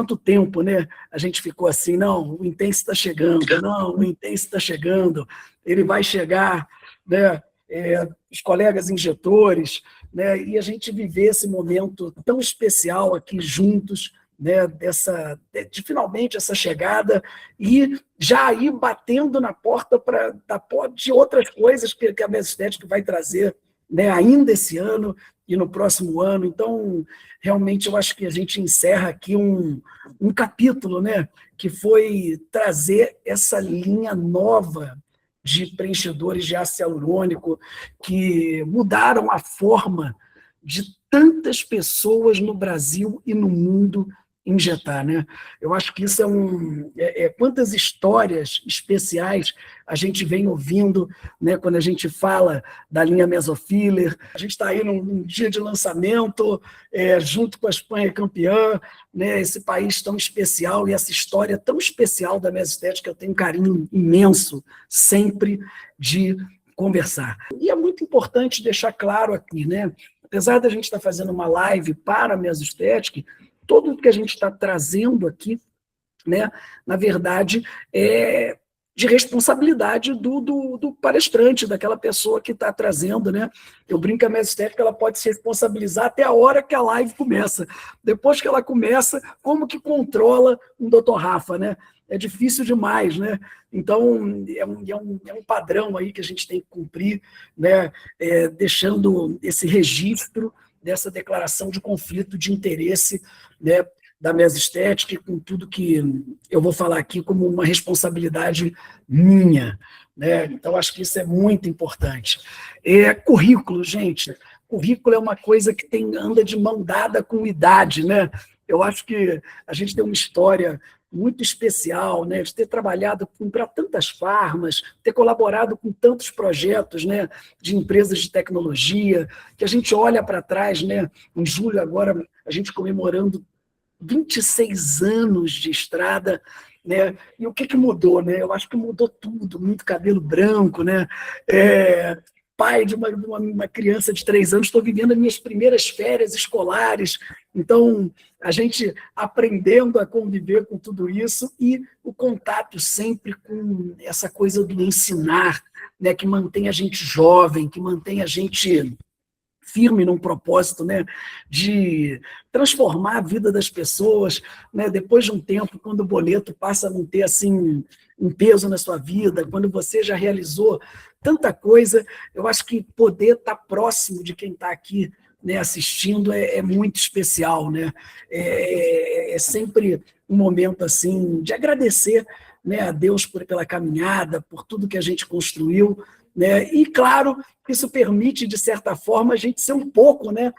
quanto tempo, né, a gente ficou assim, não, o Intense está chegando, não, o Intense está chegando, ele vai chegar, né, os colegas injetores, né, e a gente viver esse momento tão especial aqui juntos, né, de finalmente essa chegada e já ir batendo na porta de outras coisas que a Mesestética vai trazer, né, ainda esse ano e no próximo ano. Então, realmente, eu acho que a gente encerra aqui um capítulo, né, que foi trazer essa linha nova de preenchedores de ácido hialurônico que mudaram a forma de tantas pessoas no Brasil e no mundo injetar, né? Eu acho que isso quantas histórias especiais a gente vem ouvindo, né, quando a gente fala da linha Mesofiller. A gente está aí num dia de lançamento, junto com a Espanha campeã, né, esse país tão especial e essa história tão especial da Mesestética, eu tenho um carinho imenso sempre de conversar. E é muito importante deixar claro aqui, né? Apesar da gente estar fazendo uma live para a Mesestética, tudo que a gente está trazendo aqui, né, na verdade, é de responsabilidade do palestrante, daquela pessoa que está trazendo, né? Eu brinco que a Mesestética ela pode se responsabilizar até a hora que a live começa. Depois que ela começa, como que controla um Dr. Rafa, né? É difícil demais, né? Então, é um padrão aí que a gente tem que cumprir, né? Deixando esse registro dessa declaração de conflito de interesse, né, da Mesestética, com tudo que eu vou falar aqui como uma responsabilidade minha, né? Então, acho que isso é muito importante. Currículo, gente. Currículo é uma coisa que anda de mão dada com idade, né? Eu acho que a gente tem uma história muito especial, né, de ter trabalhado para tantas farmas, ter colaborado com tantos projetos, né, de empresas de tecnologia, que a gente olha para trás, né, em julho agora, a gente comemorando 26 anos de estrada, né, e o que mudou, né? Eu acho que mudou tudo, muito cabelo branco, né? Pai de uma criança de 3 anos, estou vivendo as minhas primeiras férias escolares, então a gente aprendendo a conviver com tudo isso e o contato sempre com essa coisa do ensinar, né, que mantém a gente jovem, que mantém a gente firme num propósito, né, de transformar a vida das pessoas, né, depois de um tempo, quando o boleto passa a não ter assim um peso na sua vida, quando você já realizou tanta coisa, eu acho que poder estar próximo de quem está aqui, né, assistindo é muito especial, né? É sempre um momento assim de agradecer, né, a Deus pela caminhada, por tudo que a gente construiu, né? E, claro, isso permite, de certa forma, a gente ser um pouco, né,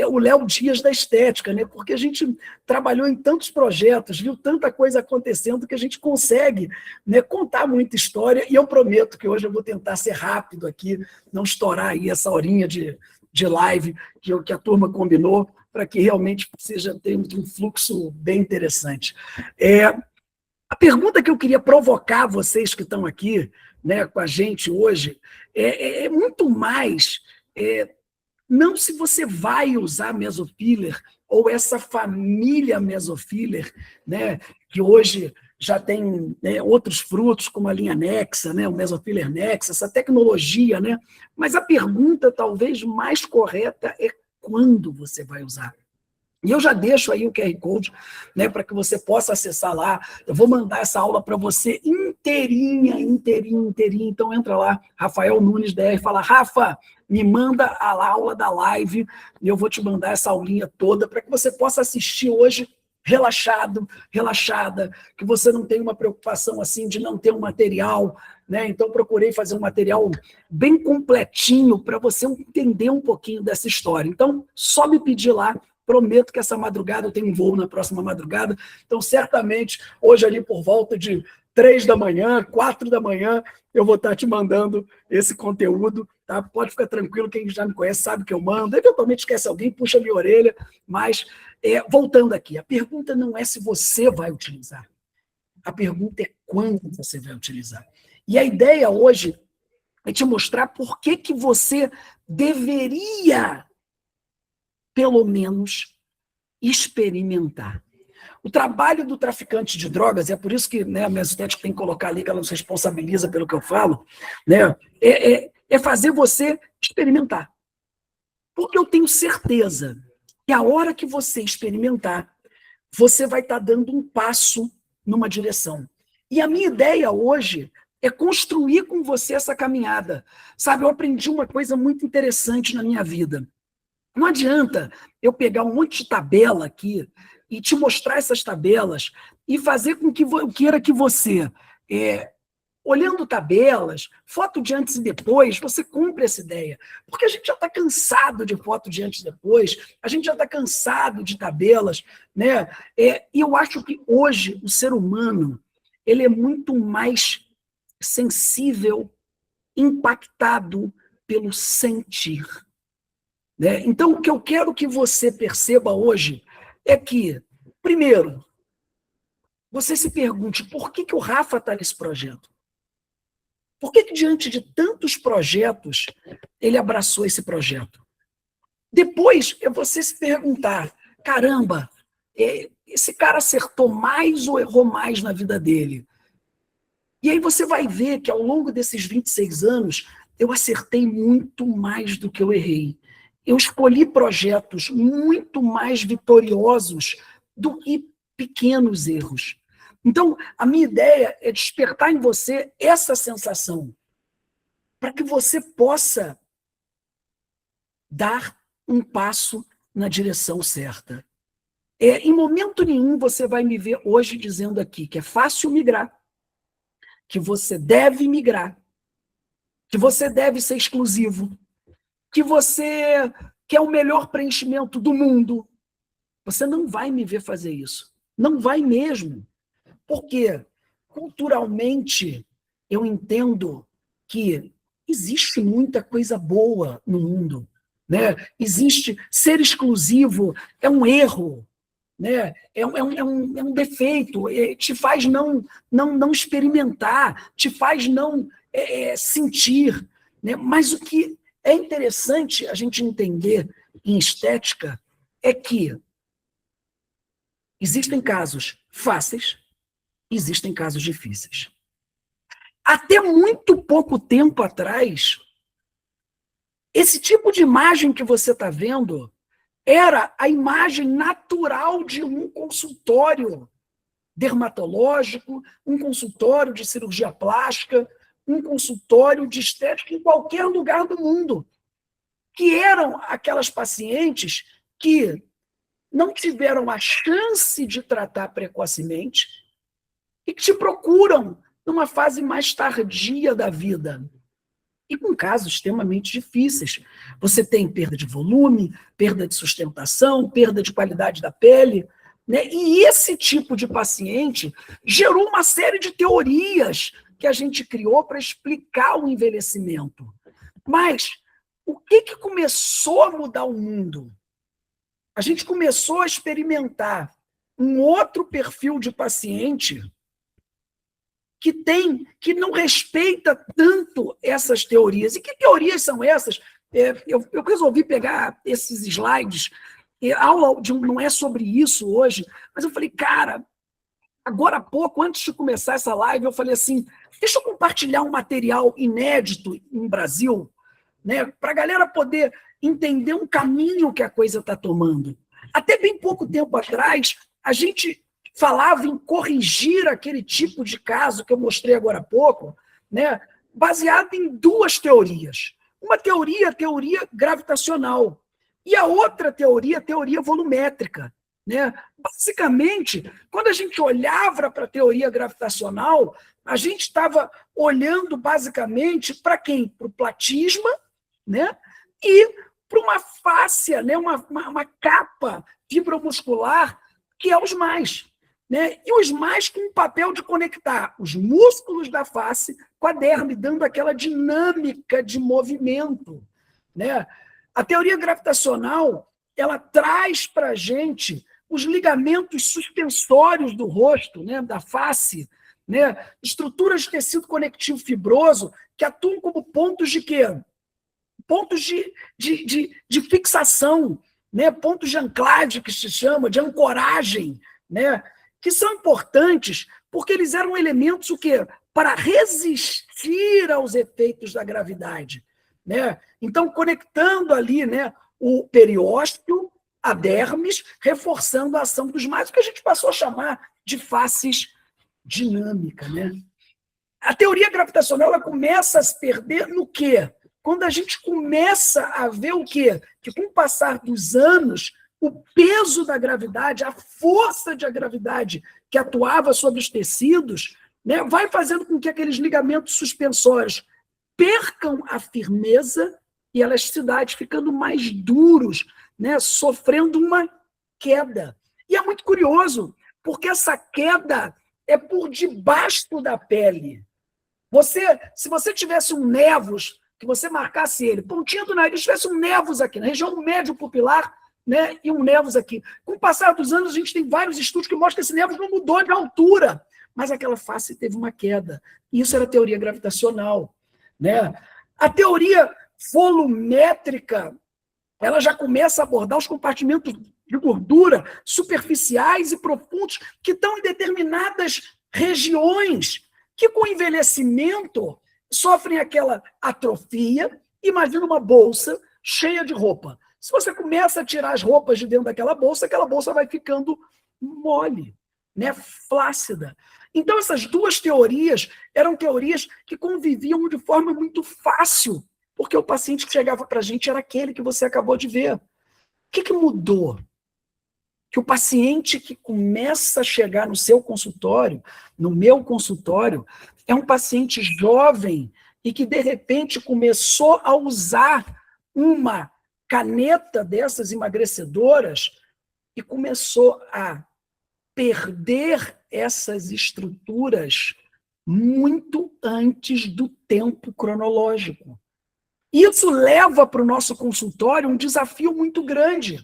o Léo Dias da estética, né? Porque a gente trabalhou em tantos projetos, viu tanta coisa acontecendo que a gente consegue, né, contar muita história, e eu prometo que hoje eu vou tentar ser rápido aqui, não estourar aí essa horinha de live que a turma combinou, para que realmente tenha um fluxo bem interessante. A pergunta que eu queria provocar vocês que estão aqui, né, com a gente hoje é muito mais, não se você vai usar Mesofiller ou essa família Mesofiller, né, que hoje já tem, né, outros frutos, como a linha Nexa, né, o Mesofiller Nexa, essa tecnologia, né, mas a pergunta talvez mais correta é quando você vai usar. E eu já deixo aí o QR Code, né, para que você possa acessar lá. Eu vou mandar essa aula para você inteirinha. Então entra lá, Rafael Nunes DR, fala, Rafa, me manda a aula da live e eu vou te mandar essa aulinha toda para que você possa assistir hoje relaxado, relaxada, que você não tenha uma preocupação assim de não ter um material, né? Então procurei fazer um material bem completinho para você entender um pouquinho dessa história. Então, só me pedir lá. Prometo que essa madrugada eu tenho um voo na próxima madrugada, então certamente hoje ali por volta de 3 da manhã, 4 da manhã, eu vou estar te mandando esse conteúdo, tá? Pode ficar tranquilo, quem já me conhece sabe que eu mando, eventualmente esquece alguém, puxa a minha orelha, mas voltando aqui, a pergunta não é se você vai utilizar, a pergunta é quando você vai utilizar. E a ideia hoje é te mostrar por que você deveria pelo menos experimentar. O trabalho do traficante de drogas, é por isso que, né, a Mesotética tem que colocar ali que ela nos responsabiliza pelo que eu falo, né, é fazer você experimentar. Porque eu tenho certeza que a hora que você experimentar, você vai estar dando um passo numa direção. E a minha ideia hoje é construir com você essa caminhada. Sabe, eu aprendi uma coisa muito interessante na minha vida. Não adianta eu pegar um monte de tabela aqui e te mostrar essas tabelas e fazer com que eu queira que você, olhando tabelas, foto de antes e depois, você cumpre essa ideia. Porque a gente já está cansado de foto de antes e depois, a gente já está cansado de tabelas, né? E eu acho que hoje o ser humano ele é muito mais sensível, impactado pelo sentir. Né? Então, o que eu quero que você perceba hoje é que, primeiro, você se pergunte por que o Rafa está nesse projeto? Por que diante de tantos projetos, ele abraçou esse projeto? Depois, é você se perguntar, caramba, esse cara acertou mais ou errou mais na vida dele? E aí você vai ver que ao longo desses 26 anos, eu acertei muito mais do que eu errei. Eu escolhi projetos muito mais vitoriosos do que pequenos erros. Então, a minha ideia é despertar em você essa sensação, para que você possa dar um passo na direção certa. Em momento nenhum você vai me ver hoje dizendo aqui que é fácil migrar, que você deve migrar, que você deve ser exclusivo, que você quer o melhor preenchimento do mundo. Você não vai me ver fazer isso. Não vai mesmo. Porque, culturalmente, eu entendo que existe muita coisa boa no mundo. Né? Existe ser exclusivo, é um erro, né? É um defeito, te faz não experimentar, te faz não sentir. Né? Mas o que é interessante a gente entender em estética é que existem casos fáceis, existem casos difíceis. Até muito pouco tempo atrás, esse tipo de imagem que você está vendo era a imagem natural de um consultório dermatológico, um consultório de cirurgia plástica, um consultório de estética em qualquer lugar do mundo, que eram aquelas pacientes que não tiveram a chance de tratar precocemente e que te procuram numa fase mais tardia da vida. E com casos extremamente difíceis. Você tem perda de volume, perda de sustentação, perda de qualidade da pele. Né? E esse tipo de paciente gerou uma série de teorias que a gente criou para explicar o envelhecimento. Mas o que começou a mudar o mundo? A gente começou a experimentar um outro perfil de paciente que não respeita tanto essas teorias. E que teorias são essas? Eu resolvi pegar esses slides, aula não é sobre isso hoje, mas eu falei, cara, agora há pouco, antes de começar essa live, eu falei assim, deixa eu compartilhar um material inédito no Brasil, né, para a galera poder entender um caminho que a coisa está tomando. Até bem pouco tempo atrás, a gente falava em corrigir aquele tipo de caso que eu mostrei agora há pouco, né, baseado em duas teorias. Uma teoria, a teoria gravitacional, e a outra teoria, a teoria volumétrica. Né? Basicamente, quando a gente olhava para a teoria gravitacional, a gente estava olhando basicamente para quem? Para o platisma, né? E para uma fáscia, né? uma capa fibromuscular que é os mais. Né? E os mais com o papel de conectar os músculos da face com a derme, dando aquela dinâmica de movimento. Né? A teoria gravitacional ela traz para a gente os ligamentos suspensórios do rosto, né? Da face, né? Estruturas de tecido conectivo fibroso que atuam como pontos de quê? Pontos de fixação, né? Pontos de anclagem, que se chama, de ancoragem. Né? que são importantes porque eles eram elementos o quê? Para resistir aos efeitos da gravidade, né? Então, conectando ali, né, o periósteo, a dermis, reforçando a ação dos mais, o que a gente passou a chamar de faces dinâmica, né? A teoria gravitacional ela começa a se perder no quê? Quando a gente começa a ver o quê? Que com o passar dos anos, o peso da gravidade, a força da gravidade que atuava sobre os tecidos, né, vai fazendo com que aqueles ligamentos suspensórios percam a firmeza e a elasticidade, ficando mais duros, né, sofrendo uma queda. E é muito curioso, porque essa queda é por debaixo da pele. Se você tivesse um névos, que você marcasse ele, pontinha do nariz, tivesse um névos aqui, na região médio pupilar, né, e um névos aqui. Com o passar dos anos, a gente tem vários estudos que mostram que esse névos não mudou de altura, mas aquela face teve uma queda. Isso era a teoria gravitacional, né? A teoria volumétrica, ela já começa a abordar os compartimentos de gordura superficiais e profundos que estão em determinadas regiões que, com o envelhecimento, sofrem aquela atrofia. Imagina uma bolsa cheia de roupa. Se você começa a tirar as roupas de dentro daquela bolsa vai ficando mole, né? Flácida. Então, essas duas teorias eram teorias que conviviam de forma muito fácil, porque o paciente que chegava para a gente era aquele que você acabou de ver. O que mudou? Que o paciente que começa a chegar no seu consultório, no meu consultório, é um paciente jovem e que, de repente, começou a usar uma caneta dessas emagrecedoras e começou a perder essas estruturas muito antes do tempo cronológico. Isso leva para o nosso consultório um desafio muito grande,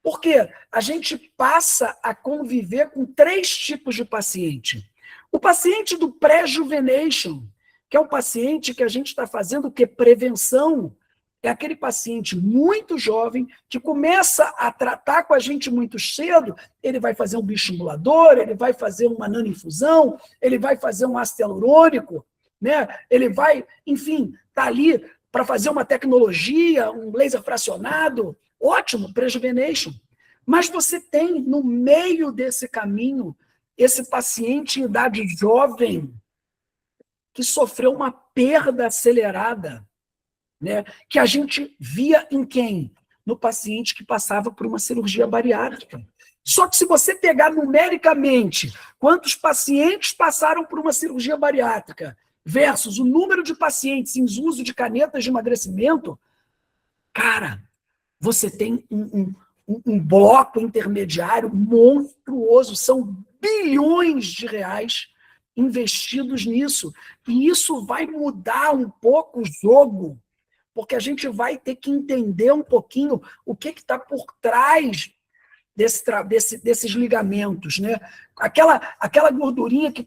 porque a gente passa a conviver com 3 tipos de paciente. O paciente do pré-juvenation, que é o paciente que a gente está fazendo o quê? Prevenção. É aquele paciente muito jovem que começa a tratar com a gente muito cedo, ele vai fazer um bioestimulador, ele vai fazer uma nanoinfusão, ele vai fazer um ácido hialurônico, né? Ele vai, enfim, tá ali para fazer uma tecnologia, um laser fracionado, ótimo, pré-juvenation. Mas você tem, no meio desse caminho, esse paciente em idade jovem que sofreu uma perda acelerada, né, que a gente via em quem? No paciente que passava por uma cirurgia bariátrica. Só que se você pegar numericamente quantos pacientes passaram por uma cirurgia bariátrica versus o número de pacientes em uso de canetas de emagrecimento, cara, você tem um bloco intermediário monstruoso, são bilhões de reais investidos nisso. E isso vai mudar um pouco o jogo, porque a gente vai ter que entender um pouquinho o que está por trás desses ligamentos, né? Aquela gordurinha que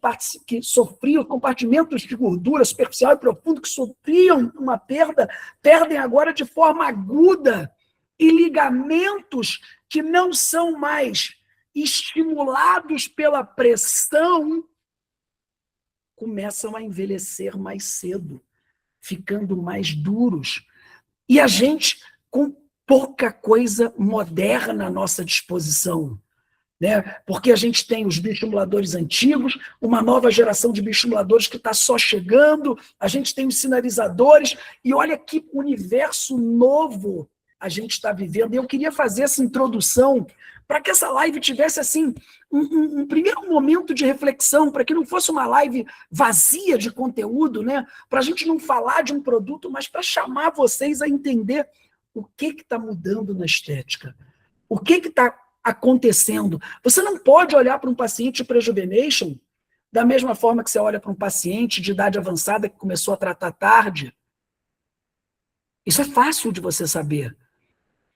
sofria, compartimentos de gordura superficial e profundo que sofriam uma perda, perdem agora de forma aguda, e ligamentos que não são mais estimulados pela pressão começam a envelhecer mais cedo, ficando mais duros. E a gente com pouca coisa moderna à nossa disposição, né? Porque a gente tem os bioestimuladores antigos, uma nova geração de bioestimuladores que está só chegando, a gente tem os sinalizadores, e olha que universo novo a gente está vivendo. E eu queria fazer essa introdução para que essa live tivesse assim um primeiro momento de reflexão, para que não fosse uma live vazia de conteúdo, né? Para a gente não falar de um produto, mas para chamar vocês a entender o que está mudando na estética, o que está acontecendo. Você não pode olhar para um paciente de pré-juvenation da mesma forma que você olha para um paciente de idade avançada que começou a tratar tarde. Isso é fácil de você saber.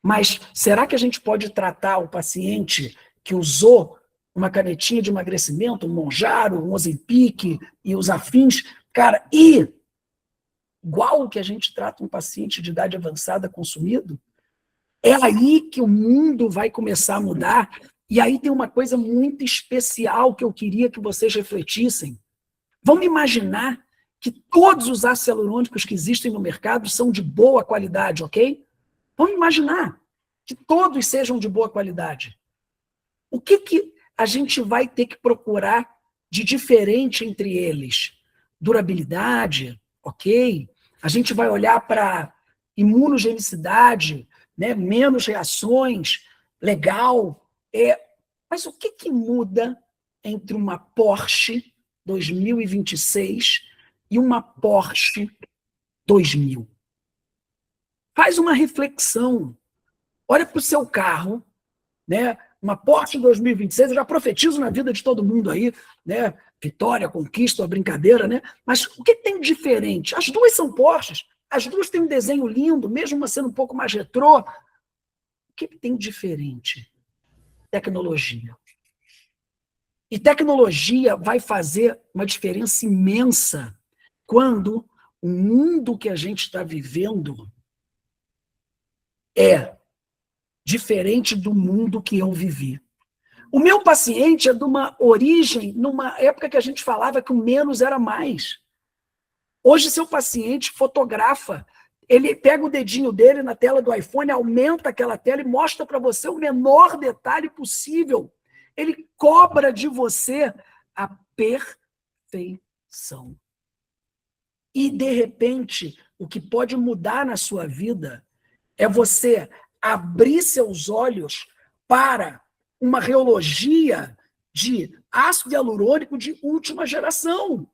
Mas será que a gente pode tratar o paciente que usou uma canetinha de emagrecimento, um Mounjaro, um Ozempic e os afins, cara, e igual que a gente trata um paciente de idade avançada consumido? É aí que o mundo vai começar a mudar E aí tem uma coisa muito especial que eu queria que vocês refletissem. Vamos imaginar que todos os ácidos hialurônicos que existem no mercado são de boa qualidade, ok? Vamos imaginar que todos sejam de boa qualidade. O que a gente vai ter que procurar de diferente entre eles? Durabilidade, ok? A gente vai olhar para imunogenicidade, né? Menos reações, legal. Mas o que muda entre uma Porsche 2026 e uma Porsche 2000? Faz uma reflexão. Olha para o seu carro, né? Uma Porsche 2026, eu já profetizo na vida de todo mundo aí, né? Vitória, conquista, a brincadeira, né? Mas o que tem de diferente? As duas são Porsches, as duas têm um desenho lindo, mesmo uma sendo um pouco mais retrô. O que tem de diferente? Tecnologia. E tecnologia vai fazer uma diferença imensa quando o mundo que a gente está vivendo é diferente do mundo que eu vivi. O meu paciente é de uma origem, numa época que a gente falava que o menos era mais. Hoje, seu paciente fotografa, ele pega o dedinho dele na tela do iPhone, aumenta aquela tela e mostra para você o menor detalhe possível. Ele cobra de você a perfeição. E, de repente, o que pode mudar na sua vida é você abrir seus olhos para uma reologia de ácido hialurônico de última geração,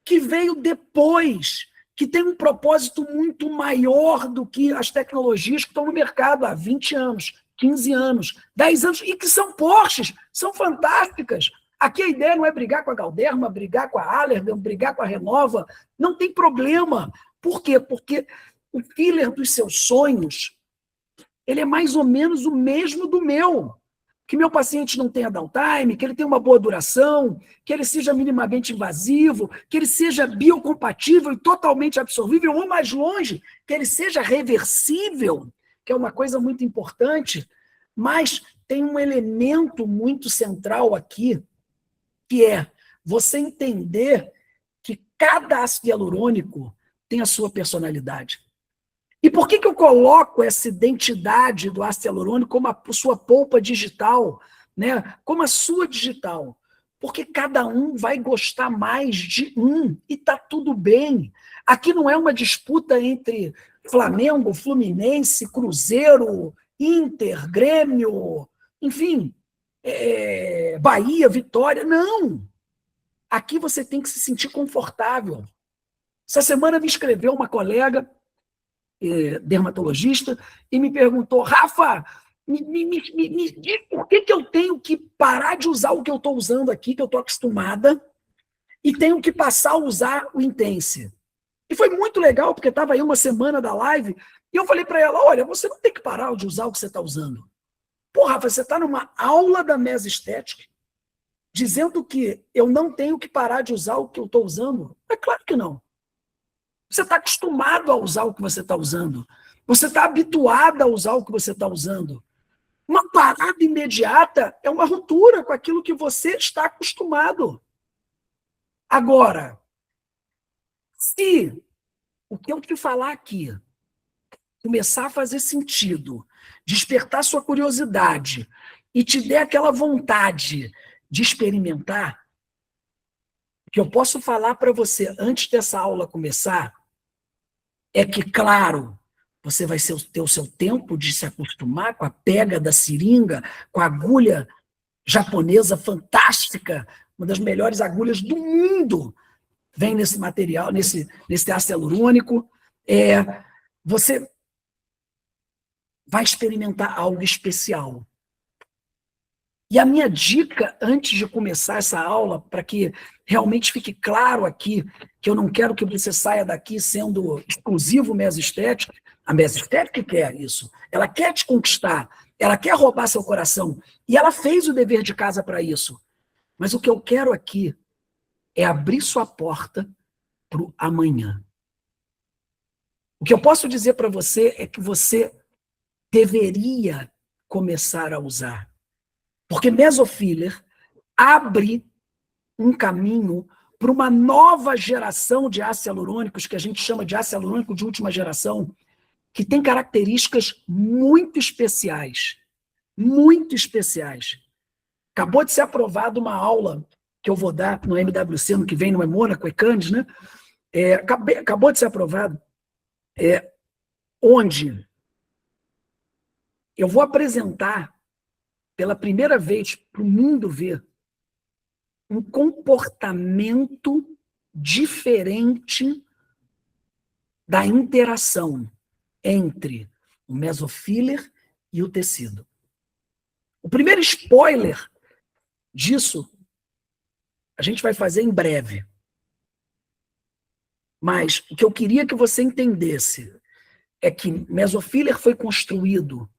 que veio depois, que tem um propósito muito maior do que as tecnologias que estão no mercado há 20 anos, 15 anos, 10 anos, e que são Porsches, são fantásticas. Aqui a ideia não é brigar com a Galderma, brigar com a Allergan, brigar com a Renova, não tem problema. Por quê? Porque o filler dos seus sonhos, ele é mais ou menos o mesmo do meu. Que meu paciente não tenha downtime, que ele tenha uma boa duração, que ele seja minimamente invasivo, que ele seja biocompatível e totalmente absorvível, ou mais longe, que ele seja reversível, que é uma coisa muito importante, mas tem um elemento muito central aqui, que é você entender que cada ácido hialurônico tem a sua personalidade. E por que eu coloco essa identidade do ácido hialurônico como a sua polpa digital, né? Como a sua digital? Porque cada um vai gostar mais de um, e está tudo bem. Aqui não é uma disputa entre Flamengo, Fluminense, Cruzeiro, Inter, Grêmio, enfim, Bahia, Vitória. Não! Aqui você tem que se sentir confortável. Essa semana me escreveu uma colega dermatologista, e me perguntou: Rafa, me diz por que eu tenho que parar de usar o que eu estou usando aqui, que eu estou acostumada, e tenho que passar a usar o Intense. E foi muito legal, porque estava aí uma semana da live, e eu falei para ela: olha, você não tem que parar de usar o que você está usando. Pô, Rafa, você está numa aula da Mesoestética, dizendo que eu não tenho que parar de usar o que eu estou usando? É claro que não. Você está acostumado a usar o que você está usando. Você está habituado a usar o que você está usando. Uma parada imediata é uma ruptura com aquilo que você está acostumado. Agora, se o que eu te falar aqui começar a fazer sentido, despertar sua curiosidade e te der aquela vontade de experimentar, o que eu posso falar para você antes dessa aula começar é que, claro, você vai ter o seu tempo de se acostumar com a pega da seringa, com a agulha japonesa fantástica, uma das melhores agulhas do mundo, vem nesse material, nesse ácido hialurônico. Você vai experimentar algo especial. E a minha dica, antes de começar essa aula, para que realmente fique claro aqui, que eu não quero que você saia daqui sendo exclusivo mesoestética, a mesoestética quer isso, ela quer te conquistar, ela quer roubar seu coração, e ela fez o dever de casa para isso. Mas o que eu quero aqui é abrir sua porta para o amanhã. O que eu posso dizer para você é que você deveria começar a usar. Porque mesofiller abre um caminho para uma nova geração de ácidos hialurônicos, que a gente chama de ácido hialurônico de última geração, que tem características muito especiais. Muito especiais. Acabou de ser aprovada uma aula que eu vou dar no MWC, no que vem, no Mônaco e Cannes, né? Acabou de ser aprovado, onde eu vou apresentar pela primeira vez para o mundo ver um comportamento diferente da interação entre o mesofiller e o tecido. O primeiro spoiler disso a gente vai fazer em breve. Mas o que eu queria que você entendesse é que mesofiller foi construído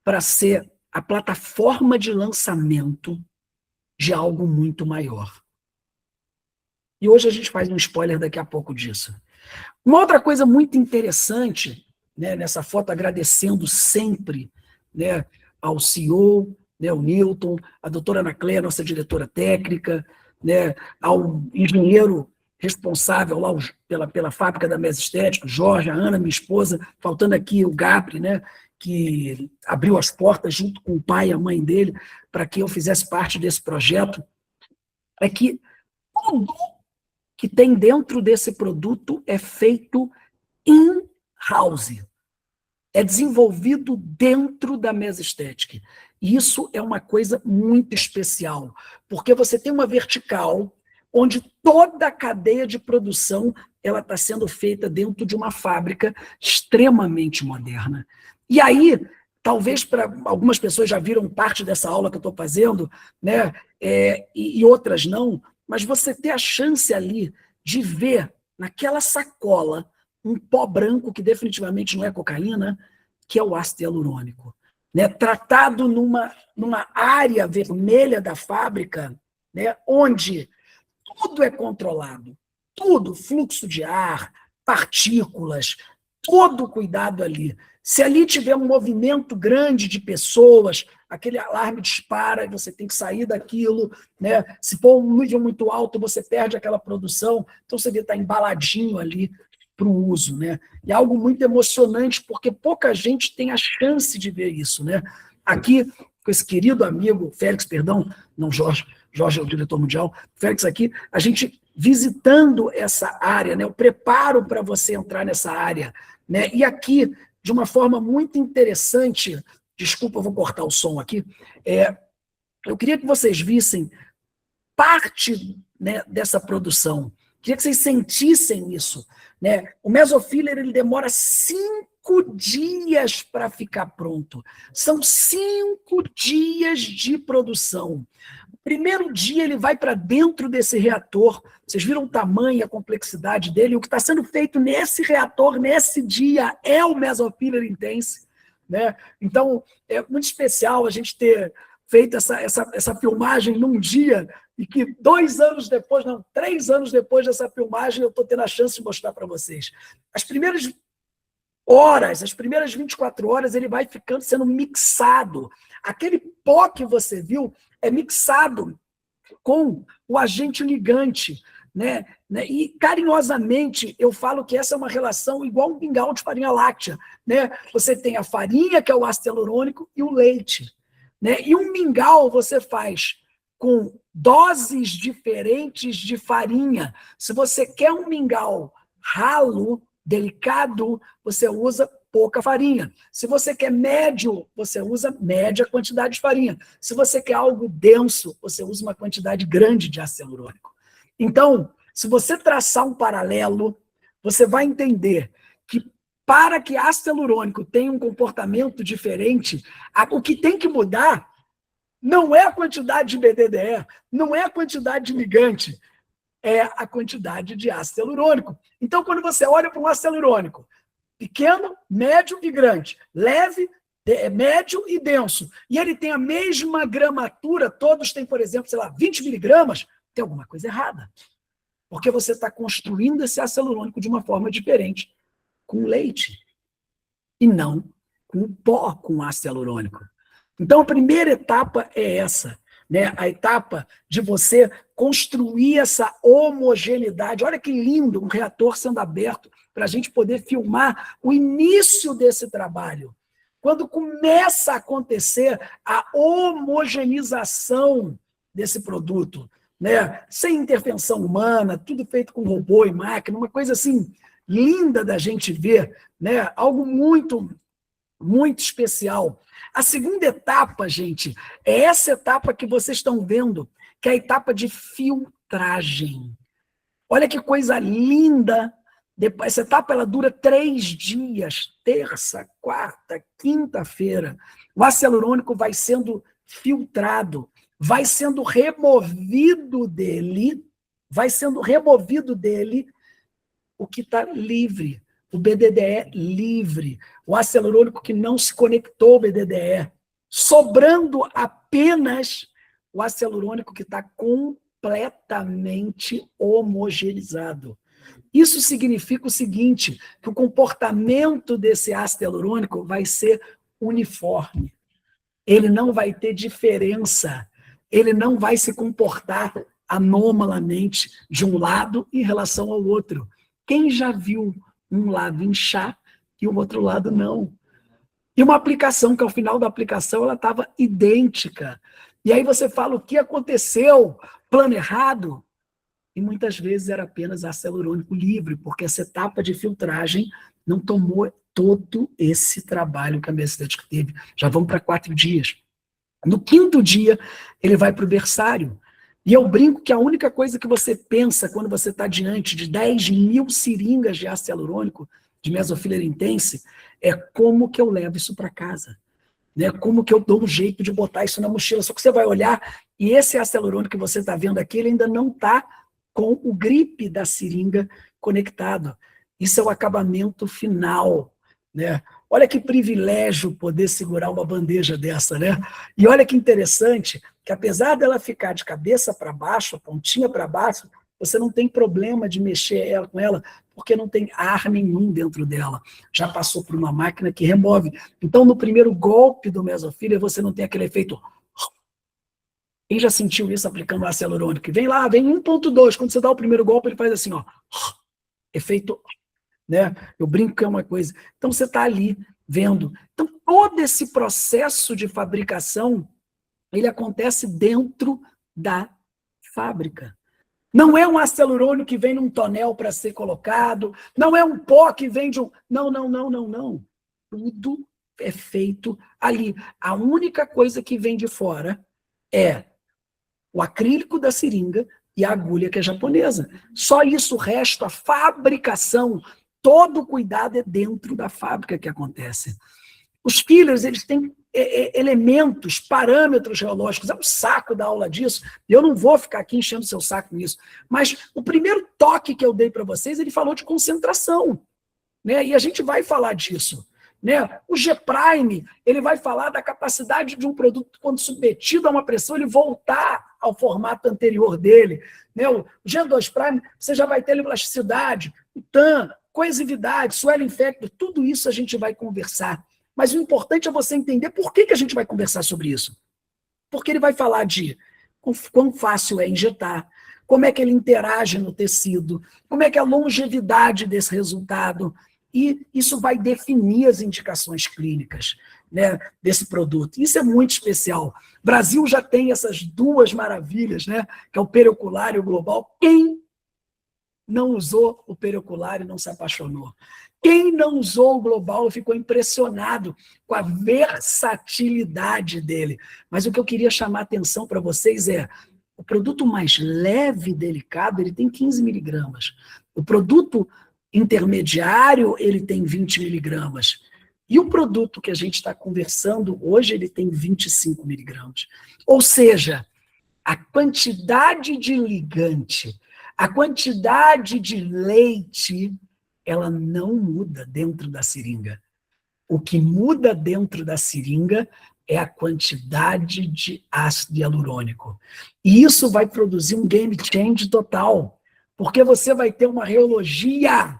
para ser a plataforma de lançamento de algo muito maior. E hoje a gente faz um spoiler daqui a pouco disso. Uma outra coisa muito interessante, né, nessa foto, agradecendo sempre, né, ao CEO, né, o Newton, a doutora Ana Cléia, nossa diretora técnica, né, ao engenheiro responsável lá pela fábrica da Mesa Estética, o Jorge, a Ana, minha esposa, faltando aqui o Gapri, né, que abriu as portas junto com o pai e a mãe dele para que eu fizesse parte desse projeto, é que tudo que tem dentro desse produto é feito in-house. É desenvolvido dentro da Mesa Estética. E isso é uma coisa muito especial, porque você tem uma vertical onde toda a cadeia de produção ela está sendo feita dentro de uma fábrica extremamente moderna. E aí, talvez para algumas pessoas já viram parte dessa aula que eu estou fazendo, né, e outras não, mas você ter a chance ali de ver naquela sacola um pó branco que definitivamente não é cocaína, que é o ácido hialurônico, né, tratado numa área vermelha da fábrica, né, onde tudo é controlado, tudo, fluxo de ar, partículas, todo cuidado ali. Se ali tiver um movimento grande de pessoas, aquele alarme dispara, você tem que sair daquilo, né? Se for um nível muito alto, você perde aquela produção, então você está embaladinho ali para o uso, né? E é algo muito emocionante, porque pouca gente tem a chance de ver isso, né? Aqui, com esse querido amigo, Félix, perdão, não Jorge é o diretor mundial, Félix aqui, a gente visitando essa área, né? O preparo para você entrar nessa área, né? E aqui, de uma forma muito interessante, desculpa, eu vou cortar o som aqui, eu queria que vocês vissem parte, né, dessa produção. Queria que vocês sentissem isso, né? O mesofiller ele demora 5 dias para ficar pronto. São 5 dias de produção. O primeiro dia ele vai para dentro desse reator. Vocês viram o tamanho e a complexidade dele. O que está sendo feito nesse reator, nesse dia, é o mesofiller intense, né? Então, é muito especial a gente ter feito essa filmagem num dia e que 2 anos depois, não, 3 anos depois dessa filmagem, eu estou tendo a chance de mostrar para vocês. As primeiras horas, as primeiras 24 horas, ele vai sendo mixado. Aquele pó que você viu é mixado com o agente ligante, né? E carinhosamente eu falo que essa é uma relação igual um mingau de farinha láctea, né? Você tem a farinha, que é o ácido hialurônico, e o leite, né? E um mingau você faz com doses diferentes de farinha. Se você quer um mingau ralo, delicado, você usa pouca farinha. Se você quer médio, você usa média quantidade de farinha. Se você quer algo denso, você usa uma quantidade grande de ácido hialurônico. Então, se você traçar um paralelo, você vai entender que para que ácido hialurônico tenha um comportamento diferente, o que tem que mudar não é a quantidade de BDDE, não é a quantidade de ligante, é a quantidade de ácido hialurônico. Então, quando você olha para um ácido hialurônico, pequeno, médio e grande, leve, médio e denso, e ele tem a mesma gramatura, todos têm, por exemplo, sei lá, 20 miligramas, tem alguma coisa errada. Porque você está construindo esse ácido hialurônico de uma forma diferente, com leite, e não com pó com ácido hialurônico. Então, a primeira etapa é essa, né? A etapa de você construir essa homogeneidade. Olha que lindo um reator sendo aberto para a gente poder filmar o início desse trabalho. Quando começa a acontecer a homogeneização desse produto, né? Sem intervenção humana, tudo feito com robô e máquina, uma coisa assim linda da gente ver, né? Algo muito, muito especial. A segunda etapa, gente, é essa etapa que vocês estão vendo, que é a etapa de filtragem. Olha que coisa linda. Essa etapa ela dura 3 dias, terça, quarta, quinta-feira. O ácido hialurônico vai sendo filtrado, vai sendo removido dele o que está livre, o BDDE livre, o ácido hialurônico que não se conectou ao BDDE, sobrando apenas o ácido hialurônico que está completamente homogeneizado. Isso significa o seguinte, que o comportamento desse ácido hialurônico vai ser uniforme. Ele não vai ter diferença, ele não vai se comportar anomalamente de um lado em relação ao outro. Quem já viu um lado inchar e o outro lado não? E uma aplicação que ao final da aplicação ela estava idêntica. E aí você fala o que aconteceu, plano errado, e muitas vezes era apenas ácido hialurônico livre, porque essa etapa de filtragem não tomou todo esse trabalho que a minha estética teve. Já vamos para 4 dias. No 5º dia, ele vai para o berçário. E eu brinco que a única coisa que você pensa quando você está diante de 10.000 seringas de ácido hialurônico, de mesofila intense, é como que eu levo isso para casa. Né? Como que eu dou um jeito de botar isso na mochila. Só que você vai olhar, e esse ácido hialurônico que você está vendo aqui, ele ainda não está com o grip da seringa conectado. Isso é o acabamento final, né? Olha que privilégio poder segurar uma bandeja dessa, né? E olha que interessante, que apesar dela ficar de cabeça para baixo, a pontinha para baixo, você não tem problema de mexer com ela, porque não tem ar nenhum dentro dela. Já passou por uma máquina que remove. Então, no primeiro golpe do Mesofilia, você não tem aquele efeito... Quem já sentiu isso aplicando ácido hialurônico? Vem lá, vem 1.2, quando você dá o primeiro golpe, ele faz assim, ó, efeito, né? Eu brinco que é uma coisa. Então, você está ali vendo. Então, todo esse processo de fabricação, ele acontece dentro da fábrica. Não é um ácido hialurônico que vem num tonel para ser colocado, não é um pó que vem de um... Não, não, não, não, não. Tudo é feito ali. A única coisa que vem de fora é o acrílico da seringa e a agulha que é japonesa. Só isso, o resto, a fabricação, todo o cuidado é dentro da fábrica que acontece. Os fillers, eles têm elementos, parâmetros geológicos, é um saco dar aula disso, e eu não vou ficar aqui enchendo seu saco nisso, mas o primeiro toque que eu dei para vocês, ele falou de concentração, né? E a gente vai falar disso. Né? O G-Prime, ele vai falar da capacidade de um produto, quando submetido a uma pressão, ele voltar ao formato anterior dele. Né? O G2 você já vai ter elasticidade, o TAN, coesividade, swelling factor, tudo isso a gente vai conversar. Mas o importante é você entender por que a gente vai conversar sobre isso. Porque ele vai falar de quão fácil é injetar, como é que ele interage no tecido, como é que é a longevidade desse resultado, e isso vai definir as indicações clínicas, né, desse produto. Isso é muito especial. O Brasil já tem essas 2 maravilhas, né, que é o periocular e o global. Quem não usou o periocular e não se apaixonou? Quem não usou o global ficou impressionado com a versatilidade dele. Mas o que eu queria chamar a atenção para vocês é, o produto mais leve e delicado, ele tem 15 miligramas. O produto intermediário, ele tem 20 miligramas. E o produto que a gente está conversando hoje, ele tem 25 miligramas. Ou seja, a quantidade de ligante, a quantidade de leite, ela não muda dentro da seringa. O que muda dentro da seringa é a quantidade de ácido hialurônico. E isso vai produzir um game change total, porque você vai ter uma reologia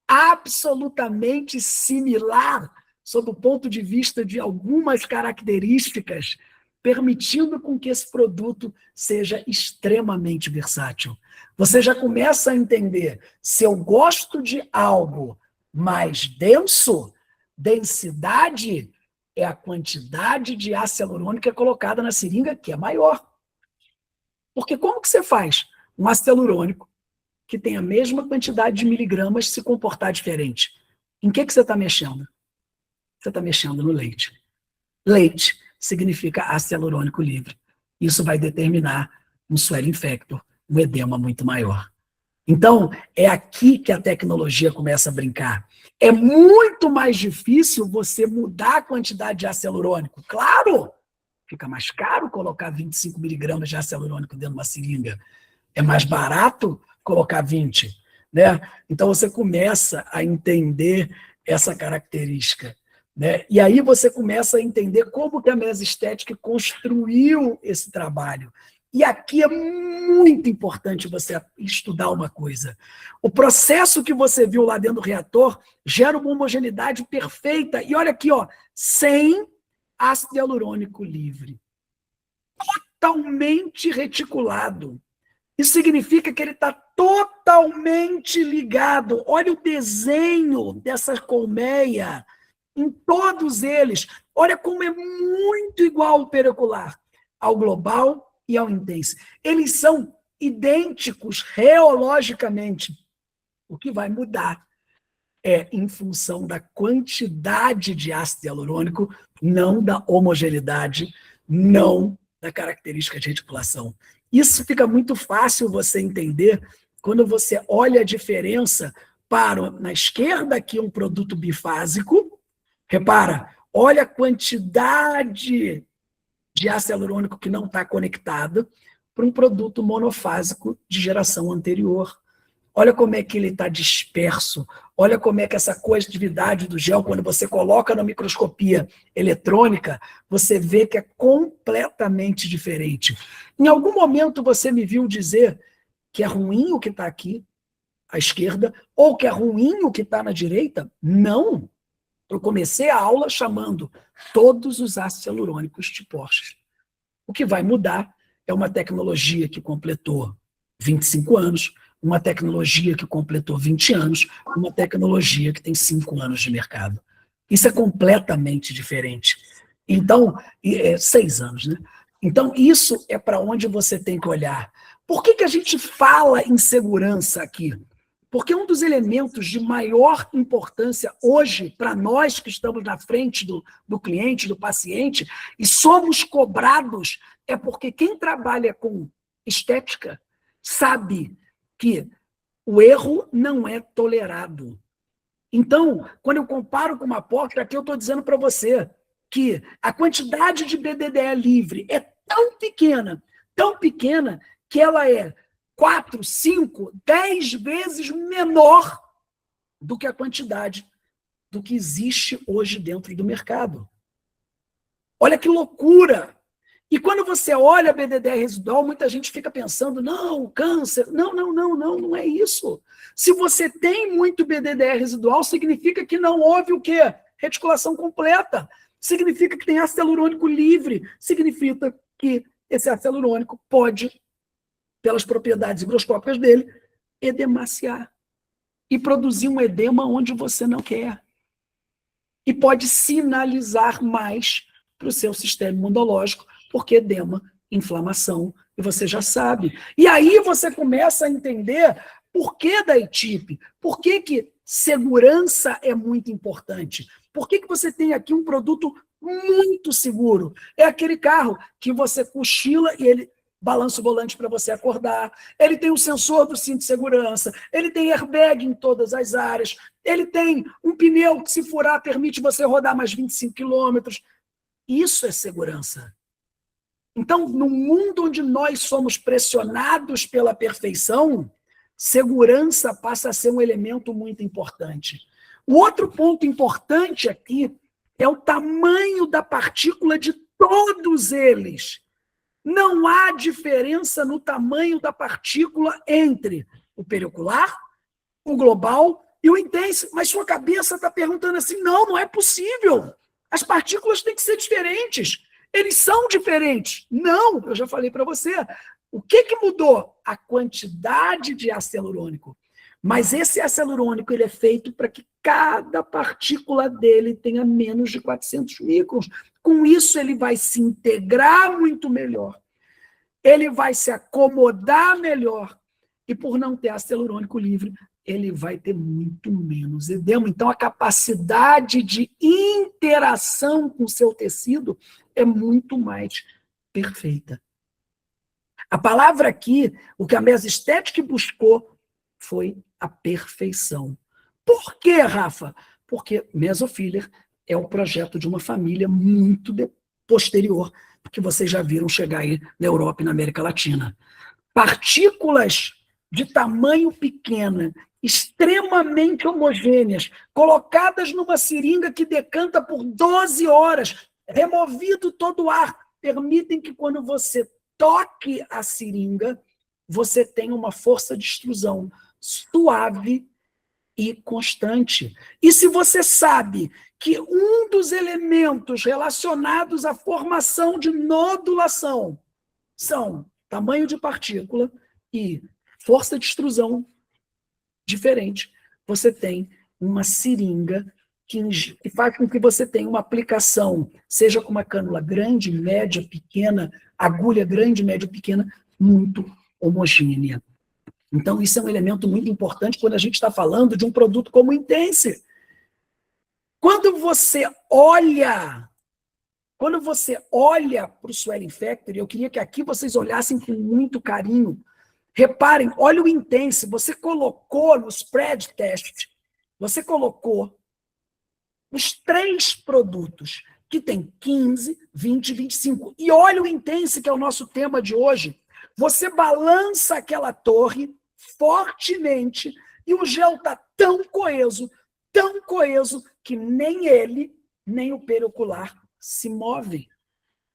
absolutamente similar, sob o ponto de vista de algumas características, permitindo com que esse produto seja extremamente versátil. Você já começa a entender, se eu gosto de algo mais denso, densidade é a quantidade de ácido hialurônico colocada na seringa, que é maior. Porque como que você faz um ácido hialurônico que tem a mesma quantidade de miligramas se comportar diferente? Em que você está mexendo? Você está mexendo no leite. Leite significa ácido hialurônico livre. Isso vai determinar um swelling infector, um edema muito maior. Então, é aqui que a tecnologia começa a brincar. É muito mais difícil você mudar a quantidade de ácido hialurônico. Claro, fica mais caro colocar 25 miligramas de ácido hialurônico dentro de uma seringa. É mais barato colocar 20, né? Então, você começa a entender essa característica, né? E aí você começa a entender como que a Mesestética construiu esse trabalho. E aqui é muito importante você estudar uma coisa. O processo que você viu lá dentro do reator gera uma homogeneidade perfeita. E olha aqui, ó, sem ácido hialurônico livre. Totalmente reticulado. Isso significa que ele está totalmente ligado. Olha o desenho dessa colmeia em todos eles. Olha como é muito igual ao pericular, ao global e ao intense. Eles são idênticos reologicamente. O que vai mudar é em função da quantidade de ácido hialurônico, não da homogeneidade, não da característica de reticulação. Isso fica muito fácil você entender quando você olha a diferença para, na esquerda aqui, um produto bifásico. Repara, olha a quantidade de ácido hialurônico que não está conectado para um produto monofásico de geração anterior. Olha como é que ele está disperso. Olha como é que essa coatividade do gel, quando você coloca na microscopia eletrônica, você vê que é completamente diferente. Em algum momento você me viu dizer que é ruim o que está aqui, à esquerda, ou que é ruim o que está na direita? Não. Eu comecei a aula chamando todos os ácidos hialurônicos de Porsche. O que vai mudar é uma tecnologia que completou 25 anos, uma tecnologia que completou 20 anos, uma tecnologia que tem 5 anos de mercado. Isso é completamente diferente. Então, 6 anos, né? Então, isso é para onde você tem que olhar. Por que a gente fala em segurança aqui? Porque um dos elementos de maior importância hoje, para nós que estamos na frente do cliente, do paciente, e somos cobrados, é porque quem trabalha com estética sabe que o erro não é tolerado. Então, quando eu comparo com uma porta, aqui eu estou dizendo para você que a quantidade de BDDE livre é tão pequena, que ela é 4, 5, 10 vezes menor do que a quantidade do que existe hoje dentro do mercado. Olha que loucura! E quando você olha a BDDE residual, muita gente fica pensando, não, câncer. Não é isso. Se você tem muito BDDE residual, significa que não houve o quê? Reticulação completa. Significa que tem ácido hialurônico livre. Significa que esse ácido hialurônico pode, pelas propriedades higroscópicas dele, edemaciar e produzir um edema onde você não quer. E pode sinalizar mais para o seu sistema imunológico, porque edema, inflamação, e você já sabe. E aí você começa a entender por que da ETIP, por que segurança é muito importante, por que você tem aqui um produto muito seguro. É aquele carro que você cochila e ele balança o volante para você acordar, ele tem o sensor do cinto de segurança, ele tem airbag em todas as áreas, ele tem um pneu que, se furar, permite você rodar mais 25 quilômetros. Isso é segurança. Então, no mundo onde nós somos pressionados pela perfeição, segurança passa a ser um elemento muito importante. O outro ponto importante aqui é o tamanho da partícula de todos eles. Não há diferença no tamanho da partícula entre o periocular, o global E o Intense, mas sua cabeça está perguntando assim, não é possível. As partículas têm que ser diferentes. Eles são diferentes. Não, eu já falei para você. O que mudou? A quantidade de ácido hialurônico. Mas esse ácido hialurônico ele é feito para que cada partícula dele tenha menos de 400 microns. Com isso, ele vai se integrar muito melhor. Ele vai se acomodar melhor. E por não ter ácido hialurônico livre, ele vai ter muito menos edema. Então, a capacidade de interação com o seu tecido é muito mais perfeita. A palavra aqui, o que a Mesestética buscou foi a perfeição. Por quê, Rafa? Porque Mesofiller é o projeto de uma família muito posterior, que vocês já viram chegar aí na Europa e na América Latina. Partículas de tamanho pequeno, extremamente homogêneas, colocadas numa seringa que decanta por 12 horas, removido todo o ar, permitem que quando você toque a seringa, você tenha uma força de extrusão suave e constante. E se você sabe que um dos elementos relacionados à formação de nodulação são tamanho de partícula e força de extrusão diferente, você tem uma seringa que faz com que você tenha uma aplicação, seja com uma cânula grande, média, pequena, agulha grande, média, pequena, muito homogênea. Então, isso é um elemento muito importante quando a gente está falando de um produto como o Intense. Quando você olha para o Swelling Factory, eu queria que aqui vocês olhassem com muito carinho. Reparem, olha o Intense, você colocou no spread test, você colocou os 3 produtos, que tem 15, 20 e 25. E olha o Intense, que é o nosso tema de hoje. Você balança aquela torre fortemente e o gel está tão coeso, que nem ele, nem o periocular se movem.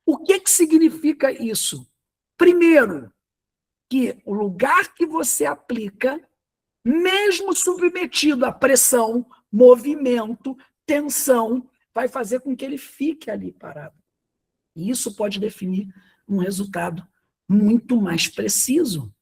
O que significa isso? Primeiro, que o lugar que você aplica, mesmo submetido à pressão, movimento, tensão, vai fazer com que ele fique ali parado. E isso pode definir um resultado muito mais preciso.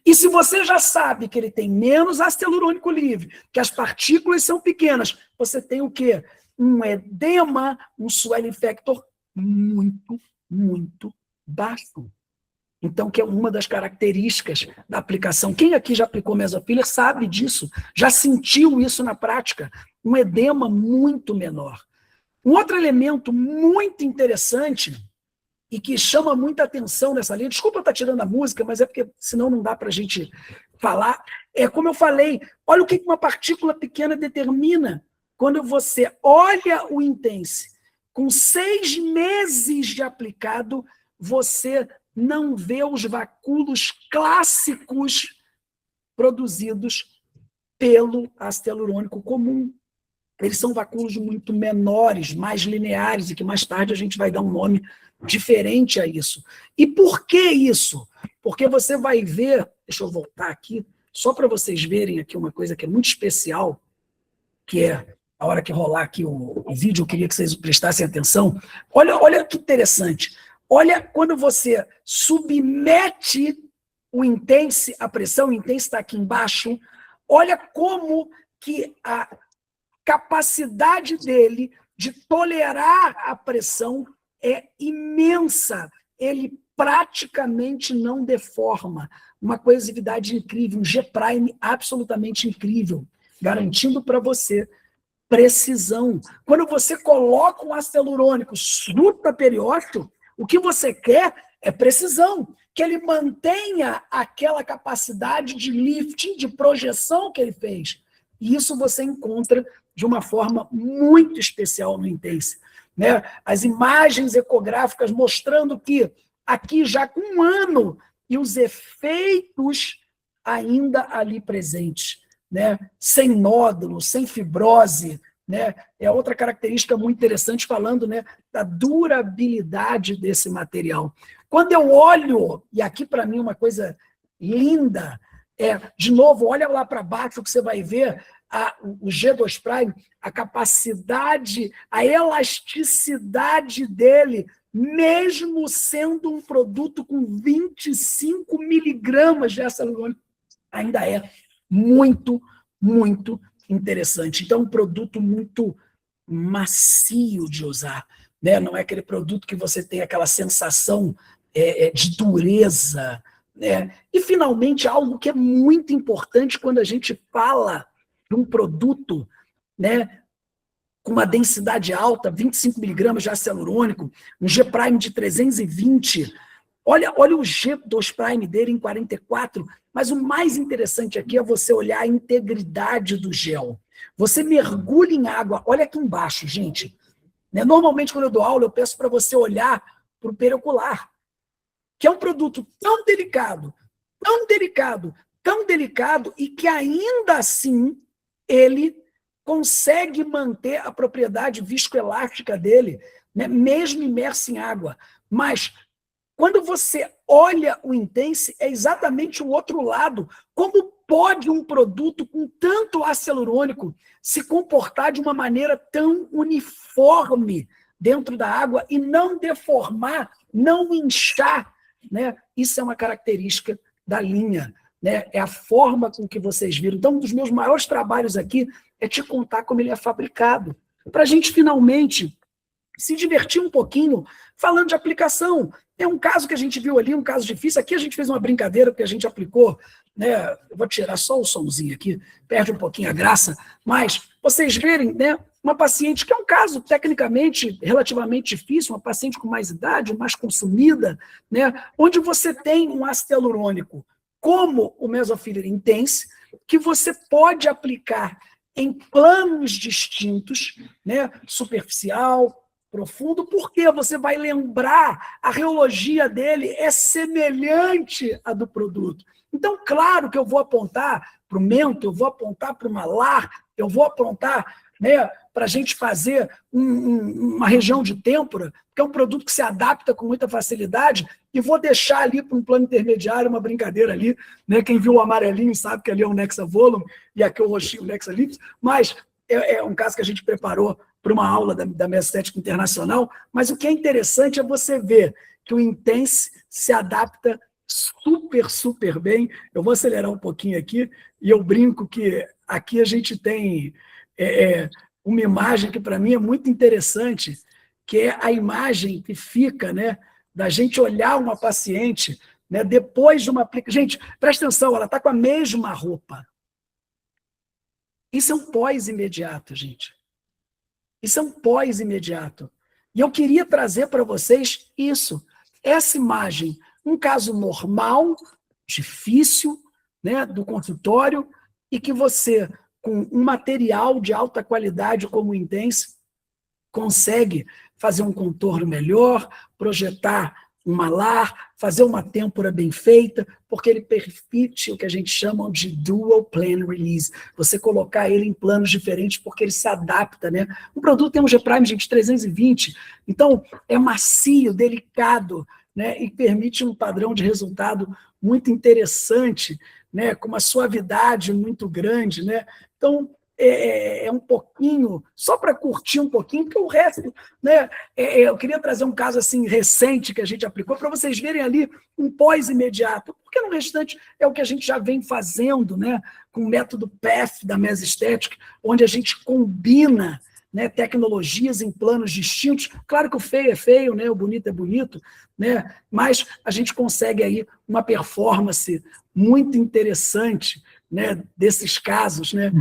E se você já sabe que ele tem menos ácido hialurônico livre, que as partículas são pequenas, você tem o quê? Um edema, um swelling factor muito, muito baixo. Então, que é uma das características da aplicação. Quem aqui já aplicou Mesofiller sabe disso, já sentiu isso na prática, um edema muito menor. Um outro elemento muito interessante e que chama muita atenção nessa linha, desculpa eu estar tirando a música, mas é porque senão não dá para a gente falar, é como eu falei, olha o que uma partícula pequena determina. Quando você olha o Intense, com 6 meses de aplicado, você não vê os vacúolos clássicos produzidos pelo ácido hialurônico comum. Eles são vacúolos muito menores, mais lineares, e que mais tarde a gente vai dar um nome diferente a isso. E por que isso? Porque você vai ver, deixa eu voltar aqui, só para vocês verem aqui uma coisa que é muito especial, que é, a hora que rolar aqui o vídeo, eu queria que vocês prestassem atenção. Olha que interessante. Olha quando você submete o Intense à pressão, o Intense está aqui embaixo, olha como que a capacidade dele de tolerar a pressão é imensa. Ele praticamente não deforma. Uma coesividade incrível, um G' absolutamente incrível, garantindo para você precisão. Quando você coloca um ácido hialurônico supraperiósteo, o que você quer é precisão, que ele mantenha aquela capacidade de lifting, de projeção que ele fez. E isso você encontra de uma forma muito especial no Intense. Né? As imagens ecográficas mostrando que aqui já com 1 ano e os efeitos ainda ali presentes, né? Sem nódulo, sem fibrose, né? É outra característica muito interessante falando, né, da durabilidade desse material. Quando eu olho, e aqui para mim uma coisa linda, de novo, olha lá para baixo que você vai ver o G2 Prime, a capacidade, a elasticidade dele, mesmo sendo um produto com 25 miligramas de ácido hialurônico, ainda é muito, muito interessante. Então, um produto muito macio de usar, né? Não é aquele produto que você tem aquela sensação de dureza, né? E, finalmente, algo que é muito importante quando a gente fala de um produto, né, com uma densidade alta, 25 miligramas de ácido hialurônico, um G-Prime de 320. Olha o G2 Prime dele em 44, mas o mais interessante aqui é você olhar a integridade do gel. Você mergulha em água, olha aqui embaixo, gente. Normalmente, quando eu dou aula, eu peço para você olhar para o periocular, que é um produto tão delicado, tão delicado, tão delicado, e que ainda assim ele consegue manter a propriedade viscoelástica dele, né, mesmo imerso em água. Mas quando você olha o Intense, é exatamente o outro lado. Como pode um produto com tanto ácido hialurônico se comportar de uma maneira tão uniforme dentro da água e não deformar, não inchar, né? Isso é uma característica da linha, né? É a forma com que vocês viram. Então, um dos meus maiores trabalhos aqui é te contar como ele é fabricado, para a gente finalmente se divertir um pouquinho falando de aplicação. É um caso que a gente viu ali, um caso difícil. Aqui a gente fez uma brincadeira, porque a gente aplicou, né? Eu vou tirar só o somzinho aqui, perde um pouquinho a graça, mas vocês verem, né? Uma paciente que é um caso tecnicamente relativamente difícil, uma paciente com mais idade, mais consumida, né? Onde você tem um ácido hialurônico como o Mesofiller Intense, que você pode aplicar em planos distintos, né? Superficial, profundo, porque você vai lembrar, a reologia dele é semelhante à do produto. Então, claro que eu vou apontar para o mento, eu vou apontar para o malar, eu vou apontar, né, para a gente fazer uma região de têmpora, que é um produto que se adapta com muita facilidade, e vou deixar ali para um plano intermediário, uma brincadeira ali, né? Quem viu o amarelinho sabe que ali é o Nexa Volume, e aqui é o roxinho, o Nexa Lips, mas é um caso que a gente preparou para uma aula da Mesestética Internacional, mas o que é interessante é você ver que o Intense se adapta super, super bem. Eu vou acelerar um pouquinho aqui, e eu brinco que aqui a gente tem uma imagem que para mim é muito interessante, que é a imagem que fica, né, da gente olhar uma paciente, né, depois de uma aplicação. Gente, presta atenção, ela está com a mesma roupa. Isso é um pós-imediato, gente. Isso é um pós-imediato. E eu queria trazer para vocês isso, essa imagem, um caso normal, difícil, né, do consultório, e que você, com um material de alta qualidade como o Intense, consegue fazer um contorno melhor, projetar um malar, fazer uma têmpora bem feita, porque ele permite o que a gente chama de dual plane release, você colocar ele em planos diferentes, porque ele se adapta, né? O produto tem um G-Prime, gente, 320, então é macio, delicado, né? E permite um padrão de resultado muito interessante, né? Com uma suavidade muito grande, né? Então, é um pouquinho, só para curtir um pouquinho, porque o resto, né, eu queria trazer um caso assim recente que a gente aplicou, para vocês verem ali um pós-imediato, porque no restante é o que a gente já vem fazendo, né, com o método PEF da Mesestética, onde a gente combina, né, tecnologias em planos distintos. Claro que o feio é feio, né, o bonito é bonito, né, mas a gente consegue aí uma performance muito interessante, né, desses casos, né.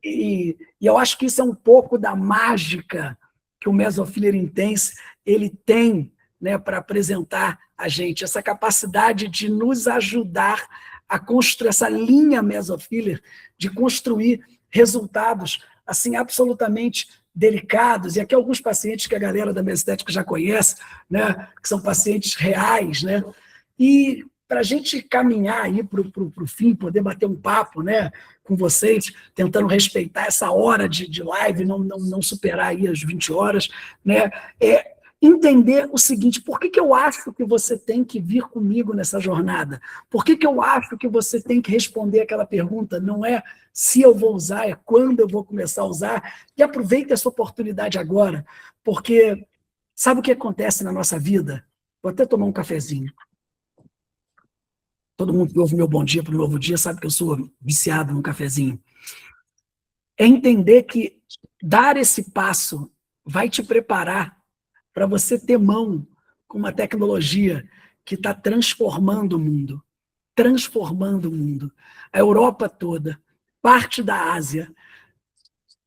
E eu acho que isso é um pouco da mágica que o Mesofiller Intense ele tem, né, para apresentar a gente, essa capacidade de nos ajudar a construir essa linha Mesofiller, de construir resultados assim, absolutamente delicados, e aqui alguns pacientes que a galera da Mesestética já conhece, né, que são pacientes reais, né, e para a gente caminhar aí para o fim, poder bater um papo, né, com vocês, tentando respeitar essa hora de live, não superar aí as 20 horas, né, entender o seguinte: por que eu acho que você tem que vir comigo nessa jornada? Por que eu acho que você tem que responder aquela pergunta? Não é se eu vou usar, é quando eu vou começar a usar. E aproveite essa oportunidade agora, porque sabe o que acontece na nossa vida? Vou até tomar um cafezinho. Todo mundo que ouve meu bom dia para o novo dia sabe que eu sou viciado num cafezinho. É entender que dar esse passo vai te preparar para você ter mão com uma tecnologia que está transformando o mundo. Transformando o mundo. A Europa toda, parte da Ásia,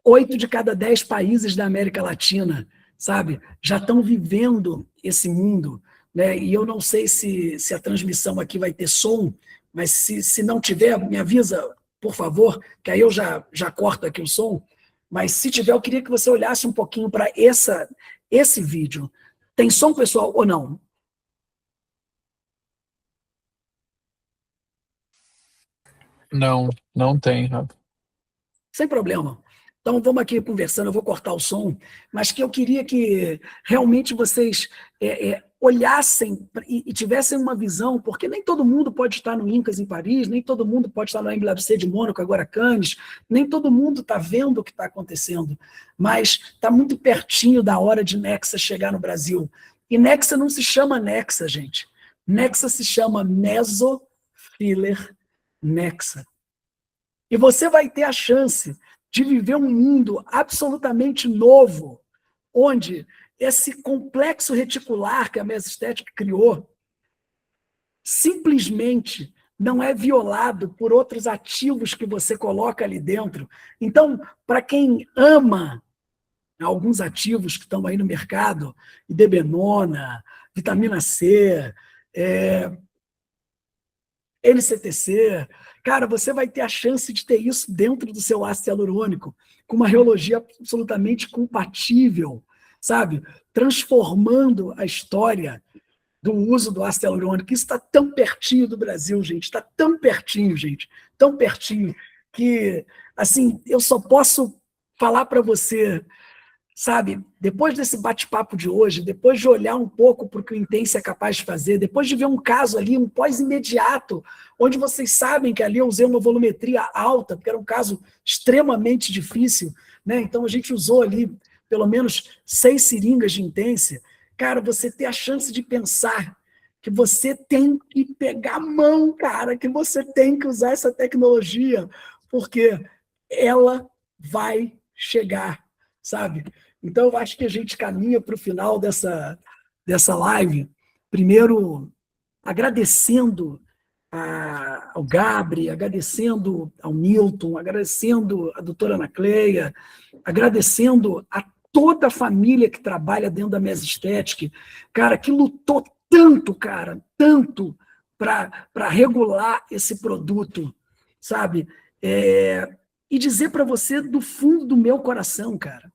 8 de cada 10 países da América Latina, sabe, já estão vivendo esse mundo, né? E eu não sei se a transmissão aqui vai ter som, mas se não tiver, me avisa, por favor, que aí eu já corto aqui o som. Mas se tiver, eu queria que você olhasse um pouquinho para esse vídeo. Tem som, pessoal, ou não? Não, não tem, Rafa. Sem problema. Então, vamos aqui conversando, eu vou cortar o som, mas que eu queria que realmente vocês olhassem e tivessem uma visão, porque nem todo mundo pode estar no Incas em Paris, nem todo mundo pode estar no MWC de Mônaco, agora Cannes, nem todo mundo está vendo o que está acontecendo, mas está muito pertinho da hora de Nexa chegar no Brasil. E Nexa não se chama Nexa, gente. Nexa se chama Mesofiller Nexa. E você vai ter a chance de viver um mundo absolutamente novo, onde esse complexo reticular que a mesestética criou simplesmente não é violado por outros ativos que você coloca ali dentro. Então, para quem ama alguns ativos que estão aí no mercado, idebenona, vitamina C, NCTC, cara, você vai ter a chance de ter isso dentro do seu ácido hialurônico, com uma reologia absolutamente compatível, sabe? Transformando a história do uso do ácido hialurônico. Isso está tão pertinho do Brasil, gente, está tão pertinho, gente, tão pertinho, que, assim, eu só posso falar para você, sabe, depois desse bate-papo de hoje, depois de olhar um pouco para o que o Intense é capaz de fazer, depois de ver um caso ali, um pós-imediato, onde vocês sabem que ali eu usei uma volumetria alta, porque era um caso extremamente difícil, né? Então a gente usou ali pelo menos 6 seringas de Intense. Cara, você ter a chance de pensar que você tem que pegar a mão, cara, que você tem que usar essa tecnologia, porque ela vai chegar, sabe? Então, eu acho que a gente caminha para o final dessa live, primeiro agradecendo ao Gabri, agradecendo ao Milton, agradecendo a doutora Ana Cleia, agradecendo a toda a família que trabalha dentro da Mesestética, cara, que lutou tanto, cara, tanto para regular esse produto, sabe? E dizer para você do fundo do meu coração, cara,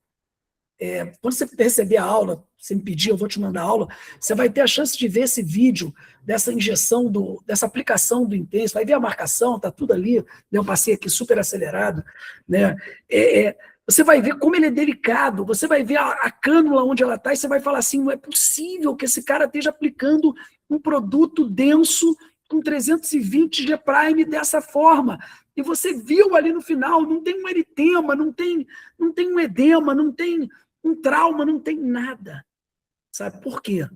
quando você receber a aula, você me pedir, eu vou te mandar a aula, você vai ter a chance de ver esse vídeo dessa injeção, dessa aplicação do Intense, vai ver a marcação, está tudo ali, eu passei aqui super acelerado, né? Você vai ver como ele é delicado, você vai ver a cânula onde ela está, e você vai falar assim, não é possível que esse cara esteja aplicando um produto denso com 320 G prime dessa forma. E você viu ali no final, não tem um eritema, não tem um edema, não tem um trauma, não tem nada. Sabe por quê?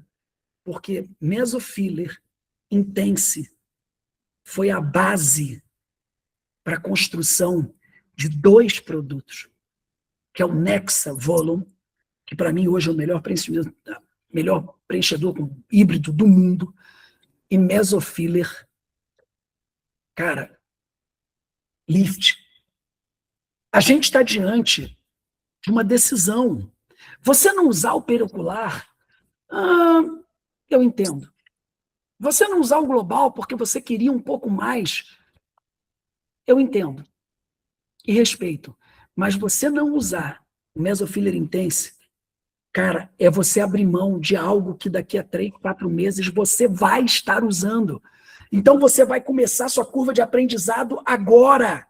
Porque Mesofiller Intense foi a base para a construção de 2 produtos, que é o Nexa Volume, que para mim hoje é o melhor preenchedor com híbrido do mundo, e Mesofiller, cara, Lift. A gente está diante de uma decisão. Você não usar o periocular, eu entendo. Você não usar o global porque você queria um pouco mais, eu entendo. E respeito. Mas você não usar o Mesofiller Intense, cara, é você abrir mão de algo que daqui a 3, 4 meses você vai estar usando. Então você vai começar sua curva de aprendizado agora.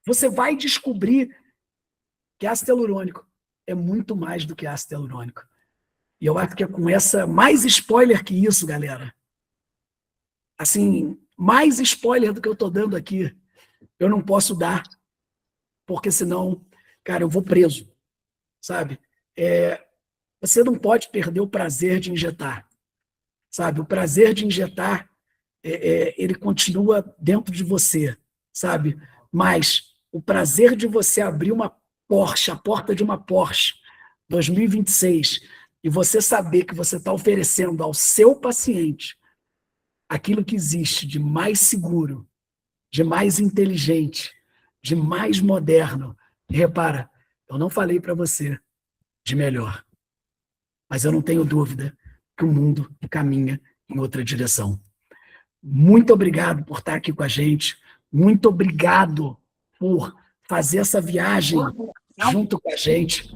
Você vai descobrir que ácido hialurônico é muito mais do que ácido hialurônico. E eu acho que é com essa, mais spoiler que isso, galera. Assim, mais spoiler do que eu estou dando aqui, eu não posso dar, porque senão, cara, eu vou preso, sabe? Você não pode perder o prazer de injetar, sabe? O prazer de injetar, ele continua dentro de você, sabe? Mas o prazer de você abrir uma Porsche, a porta de uma Porsche 2026, e você saber que você está oferecendo ao seu paciente aquilo que existe de mais seguro, de mais inteligente, de mais moderno. E repara, eu não falei para você de melhor, mas eu não tenho dúvida que o mundo caminha em outra direção. Muito obrigado por estar aqui com a gente, muito obrigado por fazer essa viagem junto com a gente.